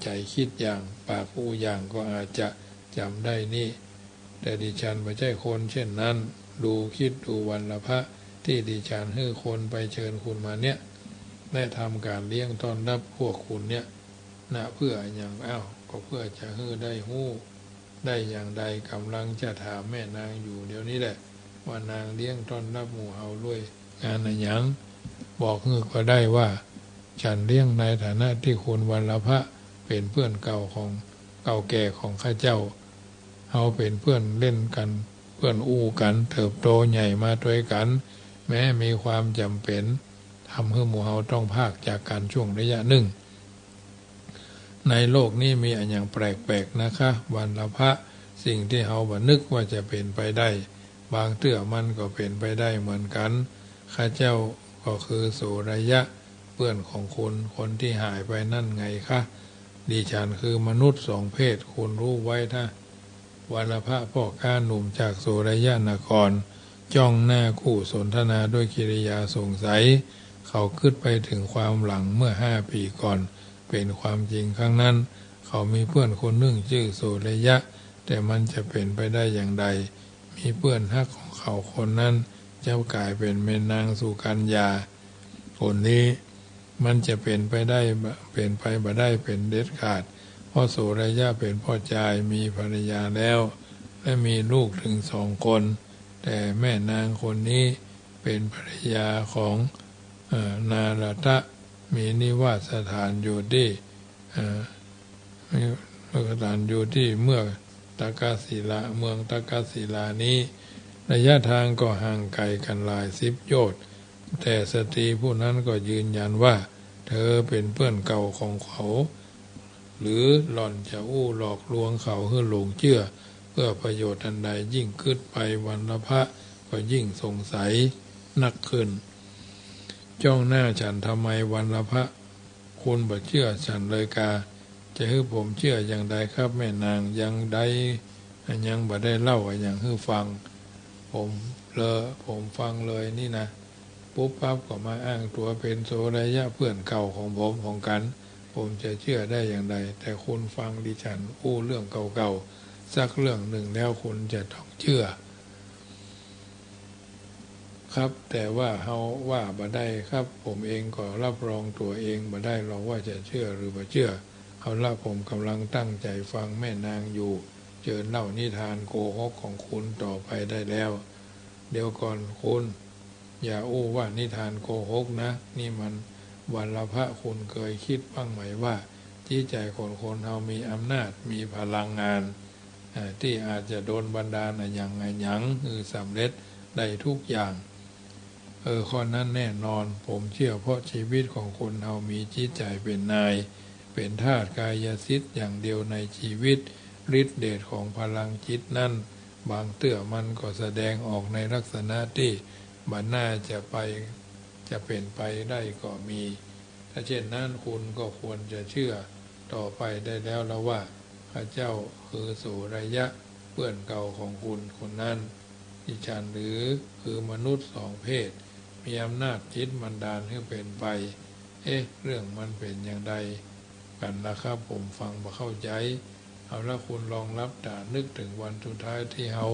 ใจคิดอย่างปากพูดอย่างก็อาจจะจำได้นี่แต่ดิฉันไม่ใช่คนเช่นนั้นดูคิดดูวรรณภะที่ดิฉันให้คนไปเชิญคุณมาเนี่ยได้ทำการเลี้ยงต้อนรับพวกคุณเนี่ยเพื่ออย่างก็เพื่อจะให้ได้ฮู้ได้อย่างใดกำลังจะถามแม่นางอยู่เดี๋ยวนี้แหละว่านางเลี้ยงต้อนรับหมู่เฮาด้วยงานอะไรอย่างบอกให้ก็ได้ว่าฉันเลี้ยงในฐานะที่คุณวรรณภะเป็นเพื่อนเก่าแก่ของข้าเจ้าเฮาเป็นเพื่อนเล่นกันเพื่อนกันเติบโตใหญ่มาด้วยกันแม้มีความจำเป็นทำให้หมู่เฮาต้องพากจากกันช่วงระยะหนึ่งในโลกนี้มีอันอย่างแปลกๆนะคะวรรณภะสิ่งที่เฮาบ่นึกว่าจะเป็นไปได้บางเตื้อมันก็เป็นไปได้เหมือนกันข้าเจ้าก็คือสุริยะเพื่อนของคุณคนที่หายไปนั่นไงคะดิฉันคือมนุษย์2 เพศคุณรู้ไว้ถ้าวรรณภะพ่อค้าหนุ่มจากสุริยะนครจ้องหน้าคู่สนทนาด้วยกิริยาสงสัยเขาคิดไปถึงความหลังเมื่อ5 ปีก่อนเป็นความจริงครั้งนั้นเขามีเพื่อนคนหนึ่งชื่อสุริยะแต่มันจะเป็นไปได้อย่างใดมีเพื่อนฮักของเขาคนนั้นเจ้ากลายเป็นแม่นางสุกัญญาคนนี้มันจะเป็นไปได้เป็นไปบ่ได้เป็นเด็ดขาดเพราะสุริยะเป็นพ่อชายมีภรรยาแล้วและมีลูกถึง2 คนแต่แม่นางคนนี้เป็นภรรยาของนาราตะ มีนิวาสสถานอยู่ที่มีสถานอยู่ที่เมืองตากาศิลาเมืองตากาศิลานี้ระยะทางก็ห่างไกลกันหลาย10 โยชน์แต่สตรีผู้นั้นก็ยืนยันว่าเธอเป็นเพื่อนเก่าของเขาหรือหล่อนจะหลอกลวงเขาให้หลงเชื่อเพื่อประโยชน์อันใดยิ่งขึ้นไปวันละพระก็ยิ่งสงสัยนักขึ้นจ้องหน้าฉันทำไมวันละพระคุณบ่เชื่อฉันเลยกาจะให้ผมเชื่ออย่างใดครับแม่นางยังบ่ได้เล่าอย่างให้ฟังผมฟังเลยนี่นะปุ๊บปั๊บก็มาอ้างตัวเป็นโสรยะเพื่อนเก่าของผมของกันผมจะเชื่อได้อย่างไรแต่คุณฟังดิฉันเรื่องเก่าๆสักเรื่องหนึ่งแล้วคุณจะต้องเชื่อครับแต่ว่าเฮาว่าบ่ได้ครับผมเองก็รับรองตัวเองบ่ได้หรอกว่าจะเชื่อหรือบ่เชื่อเอาละผมกำลังตั้งใจฟังแม่นางอยู่เชิญเล่านิทานโกหกของคุณต่อไปได้แล้วเดี๋ยวก่อนคุณอย่าว่านิทานโกหกนะนี่มันวันละพระคุณเคยคิดบ้างไหมว่าจิตใจคนเฮามีอำนาจมีพลังงานที่อาจจะโดนบันดาลอย่างคือสำเร็จได้ทุกอย่างข้อนั้นแน่นอนผมเชื่อเพราะชีวิตของคนเฮามีจิตใจเป็นนายเป็นธาตุกายสิทธิ์อย่างเดียวในชีวิตฤทธิเดชของพลังจิตนั้นบางเตื้อมันก็แสดงออกในลักษณะที่บัดน่าจะเป็นไปได้ก็มีถ้าเช่นนั้นคุณก็ควรจะเชื่อต่อไปได้แล้วว่าพระเจ้าคือโสรยะเพื่อนเก่าของคุณคนนั้นดิฉันหรือคือมนุษย์2 เพศมีอำนาจจิตบันดาลให้เป็นไปเรื่องมันเป็นอย่างไรกันนะครับผมฟังบ่เข้าใจเอาละคุณลองรับตานึกถึงวันสุดท้ายที่เฮา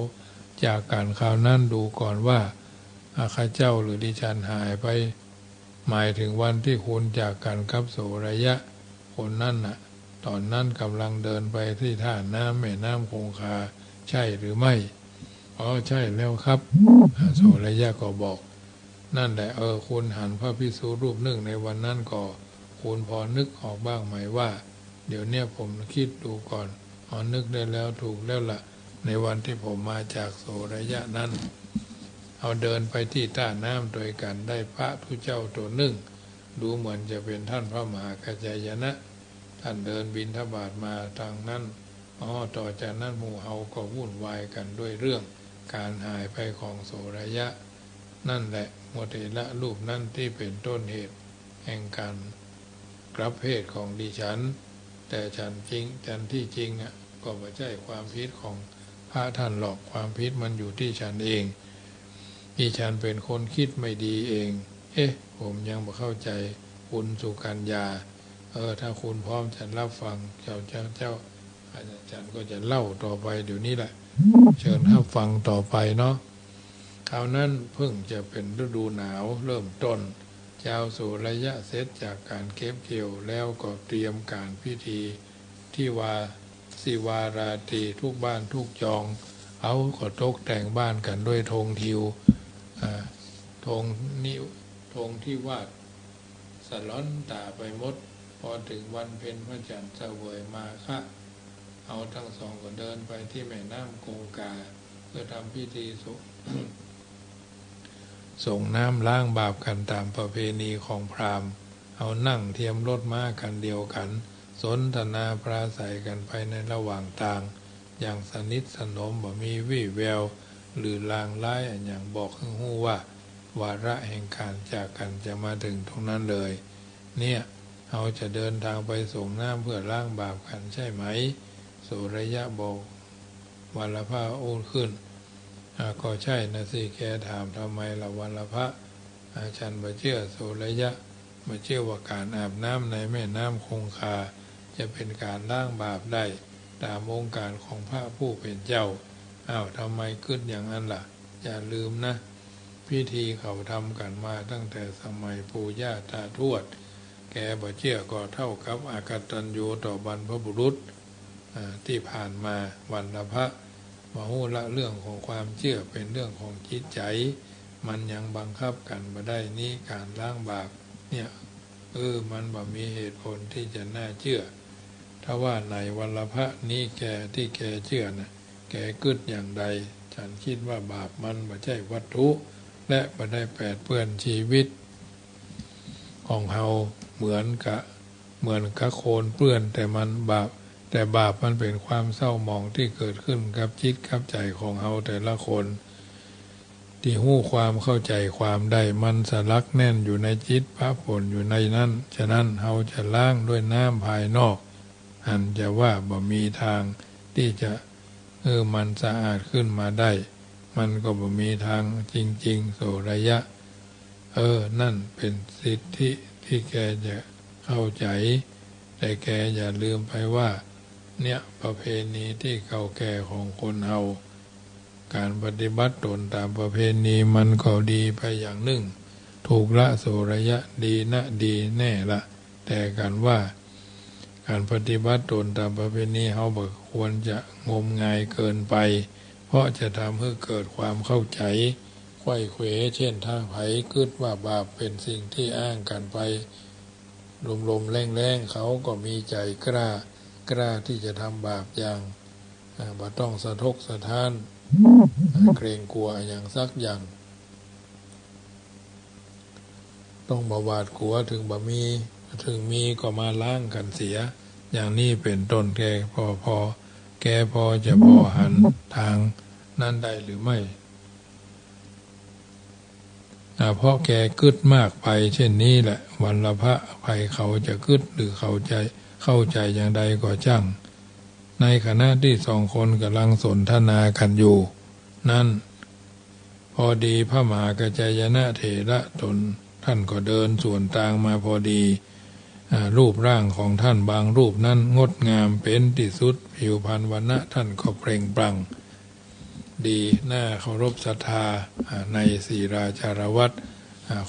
จากการข่าวนั้นดูก่อนว่าข้าเจ้าหรือดิฉันหายไปหมายถึงวันที่คุณจากกันกับโสรยะคนนั่นน่ะตอนนั้นกำลังเดินไปที่ท่าน้ำแม่น้ำคงคาใช่หรือไม่ใช่แล้วครับโสรยะก็บอกนั่นแหละคุณหันพระภิกษุรูปหนึ่งในวันนั้นก็คุณพอนึกออกบ้างไหมว่าเดี๋ยวเนี้ยผมคิดดูก่อนนึกได้แล้วถูกแล้วล่ะในวันที่ผมมาจากโสรยะนั้นเดินไปที่ท่าน้ำโดยกันได้พระผู้เจ้าตัวหนึ่งดูเหมือนจะเป็นท่านพระมหากัจจายนะท่านเดินบิณฑบาตมาทางนั้นต่อจากนั้นหมู่เฮาก็วุ่นวายกันด้วยเรื่องการหายไปของโสรยะนั่นแหละโมเทละรูปนั่นที่เป็นต้นเหตุแห่งการกลับเพศของดิฉันแต่ฉันที่จริงก็ไม่ใช่ความผิดของพระท่านหรอกความผิดมันอยู่ที่ฉันเองดิฉันเป็นคนคิดไม่ดีเองผมยังไม่เข้าใจคุณสุกัญญาถ้าคุณพร้อมฉันรับฟังเจ้าอาจารย์ก็จะเล่าต่อไปเดี๋ยวนี้แหละเชิญรับฟังต่อไปเนาะคราวนั้นเพิ่งจะเป็นฤดูหนาวเริ่มต้นชาวโสรยะเสร็จจากการเก็บเกี่ยวแล้วก็เตรียมการพิธีที่สิวาราตรีทุกบ้านทุกจองก็ตกแต่งบ้านกันด้วยธงทิวธงที่วาดสล้อนตาไปหมดพอถึงวันเพ็ญพระจันทร์เสวยมาค่ะทั้งสองก็เดินไปที่แม่น้ำคงคาเพื่อทำพิธีส่งน้ำล้างบาปกันตามประเพณีของพราหมณ์นั่งเทียมรถม้ากันเดียวกันสนทนาปราศัยกันไปในระหว่างทางอย่างสนิทสนมบ่มีวี่แววหรือลางร้ายอย่างบอกให้ฮู้ว่าวาระแห่งการจากกันจะมาถึงตรงนั้นเลยเนี่ยเราจะเดินทางไปส่งน้ำเพื่อล้างบาปกันใช่ไหมโสรยะบอกวัลภะขึ้นก็ใช่นะสิแกถามทำไมละวัลภะฉันบ่เชื่อโสรยะบ่เชื่อว่าการอาบน้ำในแม่น้ำคงคาจะเป็นการล้างบาปได้ตามองค์การของพระผู้เป็นเจ้าทำไมขึ้นอย่างนั้นล่ะอย่าลืมนะพิธีเขาทำกันมาตั้งแต่สมัยปู่ย่าตาทวดแกบ่เชื่อก็เท่ากับอากตัญญูต่อบรรพบุรุษที่ผ่านมาวันละพระมาหูละเรื่องของความเชื่อเป็นเรื่องของจิตใจมันยังบังคับกันบ่ได้นี้การล้างบาปเนี่ย มันบ่มีเหตุผลที่จะน่าเชื่อถ้าว่าในวัลภะนี้แกที่แกเชื่อนะแกกึดอย่างใดฉันคิดว่าบาปมันไม่ใช่วัตถุและไม่ได้แปดเปื้อนชีวิตของเฮาเหมือนกับโคลนเปื้อนแต่บาปมันเป็นความเศร้าหมองที่เกิดขึ้นกับจิตกับใจของเฮาแต่ละคนที่หู้ความเข้าใจความได้มันสลักแน่นอยู่ในจิตพระผลอยู่ในนั้นฉะนั้นเฮาจะล้างด้วยน้ำภายนอกอันจะว่าบ่มีทางที่จะมันสะอาดขึ้นมาได้มันก็บ่มีทางจริงๆโสระยะนั่นเป็นสิทธิที่แกจะเข้าใจแต่แกอย่าลืมไปว่าเนี่ยประเพณีที่เก่าแก่ของคนเฮาการปฏิบัติตนตามประเพณีมันก็ดีไปอย่างหนึ่งถูกละโสระยะดีนะดีแน่ละแต่กันว่าการปฏิบัติตนตามประเพณีเฮาบ่ควรจะงมงายเกินไปเพราะจะทำให้เกิดความเข้าใจไขว้เขวเช่นถ้าไผคิดว่าบาปเป็นสิ่งที่อ้างกันไปลมๆแรงๆเขาก็มีใจกล้าที่จะทำบาปอย่างบ่ต้องสะทกสะท้านเกรงกลัวอย่างสักอย่างต้องบ่หวาดกลัวถึงมีก็มาล้างกันเสียอย่างนี้เป็นต้นแกพอจะพอหันทางนั้นได้หรือไม่เพราะแกกึดมากไปเช่นนี้แหละวันละพระภัยเขาจะกึดหรือเข้าใจอย่างใดก็ช่างในขณะที่สองคนกำลังสนทนากันอยู่นั่นพอดีพระมหากัจจายนะเถระท่านก็เดินสวนทางมาพอดีรูปร่างของท่านบางรูปนั้นงดงามเป็นที่สุดผิวพรรณวรรณะท่านก็เปล่งปลั่งดีน่าเคารพศรัทธาในศีราจารวัตร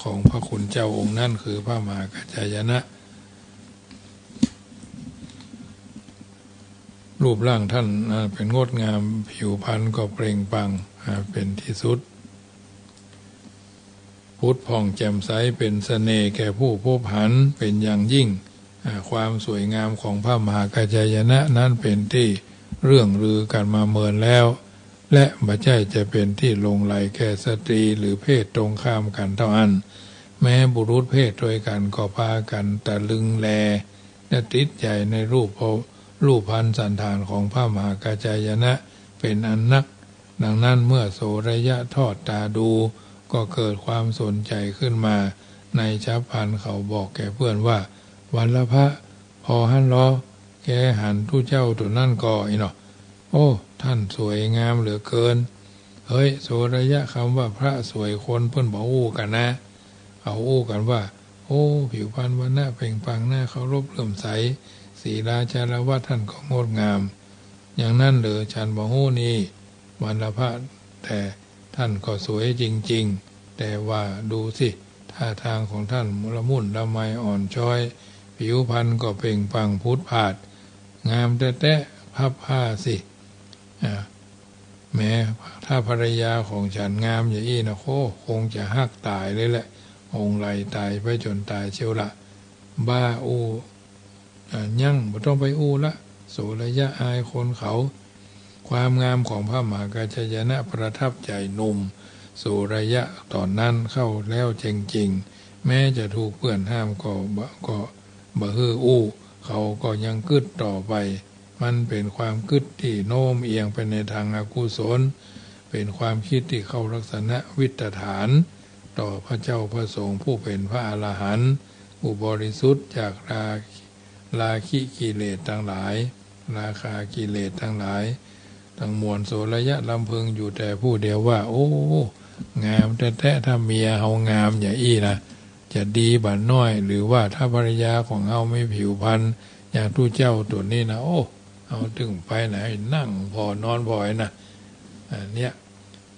ของพระคุณเจ้าองค์นั่นคือพระมหากัจจายนะรูปร่างท่านเป็นงดงามผิวพรรณก็เปล่งปลั่งเป็นที่สุดพุทธผ่องแจ่มใสเป็นเสน่ห์แก่ผู้พบเห็นเป็นอย่างยิ่งความสวยงามของพระมหากัจจายนะนั้นเป็นที่เรื่องลือกันมาเมินแล้วและบ่ใช่จะเป็นที่ลงไหลแก่สตรีหรือเพศตรงข้ามกันเท่านั้นแม้บุรุษเพศด้วยกันก็พากันตะลึงแลและติดใจในรูปพรรณสันฐานของพระมหากัจจายนะเป็นอันนักดังนั้นเมื่อโสระยะทอดตาดูก็เกิดความสนใจขึ้นมาในฉับพลันเขาบอกแก่เพื่อนว่าวันละพระพอหันล้อแกหันทุเจ้าตัวนั่นก่อเนาะโอ้ท่านสวยงามเหลือเกินเฮ้ยโสระยะคำว่าพระสวยคนเพื่อนบอกอู้กันนะเขาอู้กันว่าโอ้ผิวพรรณวันหน้าเปล่งปลั่งหน้าเคารพเลื่อมใสศีราจารวัตรท่านก็งดงามอย่างนั้นเหรอฉันบอกอู้นี่วันละพระแต่ท่านก็สวยจริงๆแต่ว่าดูสิท่าทางของท่านละมุนละไมอ่อนช้อยผิวพรรณก็เปล่งปลั่งพุทธผาดงามแต่พับผ้าสิแม้ถ้าภรรยาของฉันงามอย่างนี้นะคงจะหักตายเลยแหละองค์ไหลตายไปจนตายเชียวละบ้าอู้ยั่งไม่ต้องไปอู้ละโสระยะอายคนเขาความงามของพระมหากัจจายนะประทับใจหนุ่มโสระยะตอนนั้นเข้าแล้วจริงๆแม้จะถูกเพื่อนห้ามก็บ่ฮืออู้เขาก็ยังกึดต่อไปมันเป็นความคิดที่โน้มเอียงไปในทางอกุศลเป็นความคิดที่เข้าลักษณะวิตฐานต่อพระเจ้าพระสงฆ์ผู้เป็นพระอรหันต์ผู้บริสุทธิ์จากราคิกิเลสทั้งหลายราคากิเลสทั้งหลายทั้งมวลโสระยะลำพึงอยู่แต่ผู้เดียวว่าโอ้งามแต่ถ้าเมียเฮางามอย่างอี้นะจะดีบัดน้อยหรือว่าถ้าภรรยาของเฮาไม่ผิวพรรณอย่างทุเจ้าตัวนี้นะโอ้เอาถึงไปไหนนั่งพอนอนพอนะเนี่ย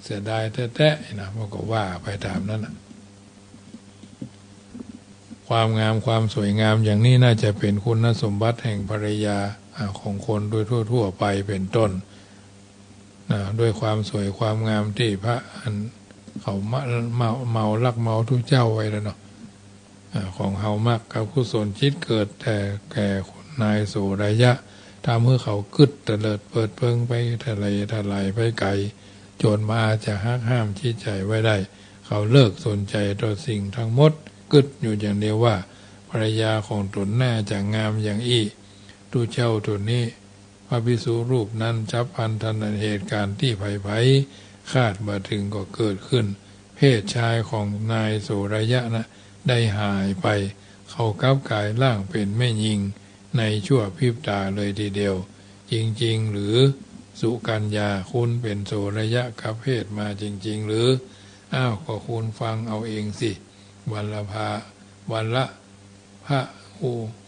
เสียดายแท้ๆนะมันก็ว่าไปตามนั้นนะความงามความสวยงามอย่างนี้น่าจะเป็นคุณสมบัติแห่งภรรยาของคนโดยทั่วไปเป็นต้นด้วยความสวยความงามที่พระเขาเมาลักเมาทุเจ้าไว้แล้วเนาะ ของเฮามักกับกุศลจิตเกิดแต่แก่นายโสระยะทำให้เขากึดเตลิดเปิดเพิงไปทะเลไปไกลจนมาจะหักห้ามจิตใจไว้ได้เขาเลิกสนใจต่อสิ่งทั้งหมดกึดอยู่อย่างเดียวว่าภรรยาของตนน่าจะงามอย่างอี้ดูเจ้าตนนี้พระภิกษุรูปนั้นจับพันทันเหตุการณ์ที่ไผ่คาดมาถึงก็เกิดขึ้นเพศชายของนายโสระยะนะได้หายไปเขากลับกายร่างเป็นแม่หญิงในชั่วพริบตาเลยทีเดียวจริงๆหรือสุกัญญาคุณเป็นโสระยะกับเพศมาจริงๆหรืออ้าวก็คุณฟังเอาเองสิวันละพระ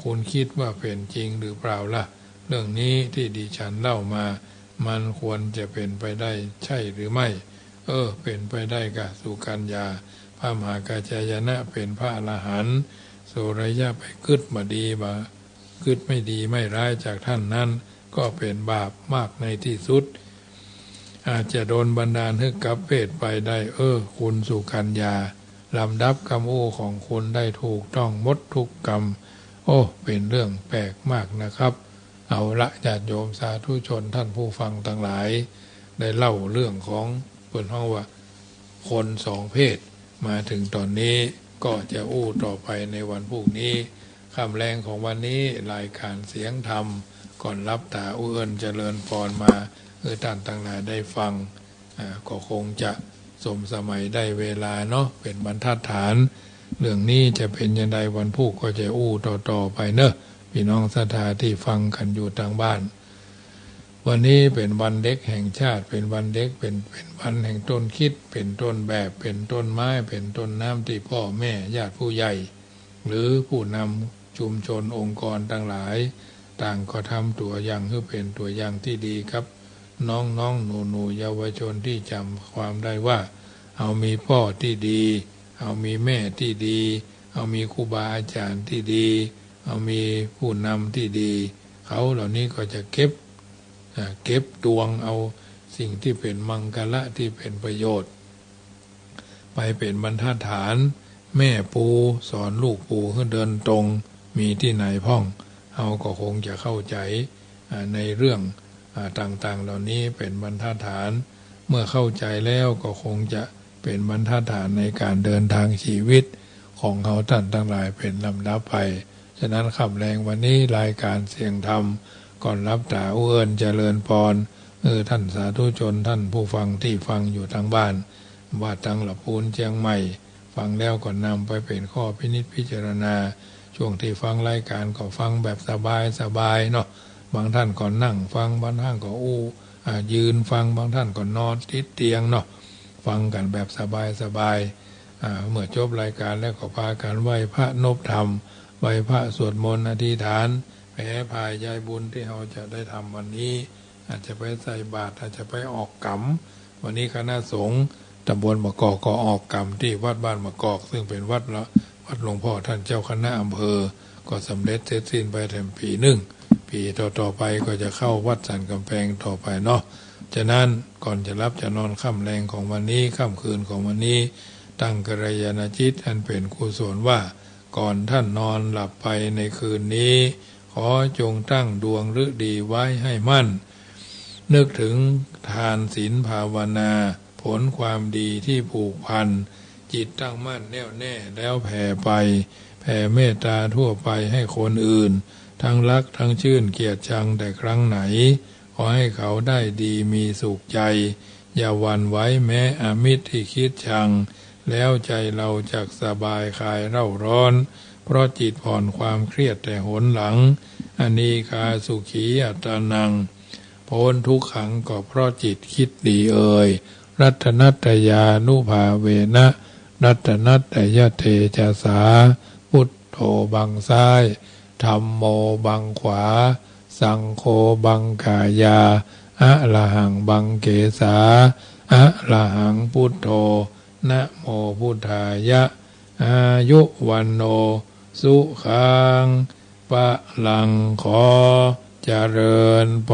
คุณคิดว่าเป็นจริงหรือเปล่าล่ะเรื่องนี้ที่ดิฉันเล่ามามันควรจะเป็นไปได้ใช่หรือไม่เป็นไปได้กะสุกัญญาพระมหากัจจายนะเป็นพระอรหันต์โสระยะไปกึดมาดีบ่กึดไม่ดีไม่ร้ายจากท่านนั้นก็เป็นบาปมากในที่สุดอาจจะโดนบันดาลให้กลับเพศไปได้คุณสุกัญญาลำดับคำอู้ของคุณได้ถูกต้องหมดทุกกรรมเป็นเรื่องแปลกมากนะครับเอาละญาติโยมสาธุชนท่านผู้ฟังทั้งหลายได้เล่าเรื่องของเปิดห้องว่าคนสองเพศมาถึงตอนนี้ก็จะอู้ต่อไปในวันพรุ่งนี้ค่ำแรงของวันนี้รายการเสียงธรรมก่อนรับตาเอื้อนเจริญพรมาท่านทั้งหลายได้ฟังก็คงจะสมสมัยได้เวลาเนาะเป็นบรรทัดฐานเรื่องนี้จะเป็นยังไงวันพรุ่งก็จะอู้ต่อไปเนอะพี่น้องศรัทธาที่ฟังกันอยู่ทางบ้านวันนี้เป็นวันเด็กแห่งชาติเป็นวันเด็กเป็นวันแห่งต้นคิดเป็นต้นแบบเป็นต้นไม้เป็นต้นน้ำที่พ่อแม่ญาติผู้ใหญ่หรือผู้นำชุมชนองค์กรทั้งหลายต่างก็ทำตัวอย่างให้เป็นตัวอย่างที่ดีครับน้องหนูเยาวชนที่จำความได้ว่าเอามีพ่อที่ดีเอามีแม่ที่ดีเอามีครูบาอาจารย์ที่ดีเอามีผู้นำที่ดีเขาเหล่านี้ก็จะเก็บตวงเอาสิ่งที่เป็นมังกละที่เป็นประโยชน์ไปเป็นบรรทัดฐานแม่ปูสอนลูกปูให้เดินตรงมีที่ไหนพ่องเราก็คงจะเข้าใจในเรื่องต่างๆเหล่านี้เป็นบรรทัดฐานเมื่อเข้าใจแล้วก็คงจะเป็นบรรทัดฐานในการเดินทางชีวิตของเขาท่านทั้งหลายเป็นลำดับไปฉะนั้นค่ำแรงวันนี้รายการเสียงธรรมก่อนรับตาเอื้อนเจริญพรท่านสาธุชนท่านผู้ฟังที่ฟังอยู่ทางบ้านว่าตังหลับพูนเชียงใหม่ฟังแล้วก็นำไปเป็นข้อพินิจพิจารณาช่วงที่ฟังรายการก็ฟังแบบสบายเนาะบางท่านก็นั่งฟังบางท่านก็ยืนฟังบางท่านก็นอนติดเตียงเนาะฟังกันแบบสบายเมื่อจบรายการแล้วก็พากันไหว้พระนบธรรมไหว้พระสวดมนต์อธิษฐานแผ่พายยายบุญที่เราจะได้ทำวันนี้อาจจะไปใส่บาตรอาจจะไปออกกรรมวันนี้คณะสงฆ์ตำบลมะกอกก็ออกกรรมที่วัดบ้านมะกอกซึ่งเป็นวัดหลวงพ่อท่านเจ้าคณะอำเภอก็สำเร็จเสร็จสิ้นไปแถมปีหนึ่งปีต่อไปก็จะเข้าวัดสันกำแพงต่อไปเนาะฉะนั้นก่อนจะรับจะนอนค่ำแรงของวันนี้ค่ำคืนของวันนี้ตั้งกัลยาณจิตอันเป็นกุศลว่าก่อนท่านนอนหลับไปในคืนนี้ขอจงตั้งดวงฤดีไว้ให้มั่นนึกถึงทานศีลภาวนาผลความดีที่ผูกพันจิตตั้งมั่นแน่วแน่แล้วแผ่ไปแผ่เมตตาทั่วไปให้คนอื่นทั้งรักทั้งชื่นเกียรติชังแต่ครั้งไหนขอให้เขาได้ดีมีสุขใจอย่าหวั่นไหวแม้อมิตรที่คิดชังแล้วใจเราจักสบายคลายเร่าร้อนเพราะจิตผ่อนความเครียดแต่หนหลังอนีคาสุขีอัตนังพ้นทุกขังก็เพราะจิตคิดดีรัตนัตยานุภาเวนะรัตนัตยเทจาสาพุทโธบังซ้ายธัมโมบังขวาสังโฆบังกายาอะระหังบังเกสาอะระหังพุทโธนะโมพุทธายะอายุวันโนสุขังปะลังขอเจริญพ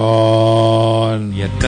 ร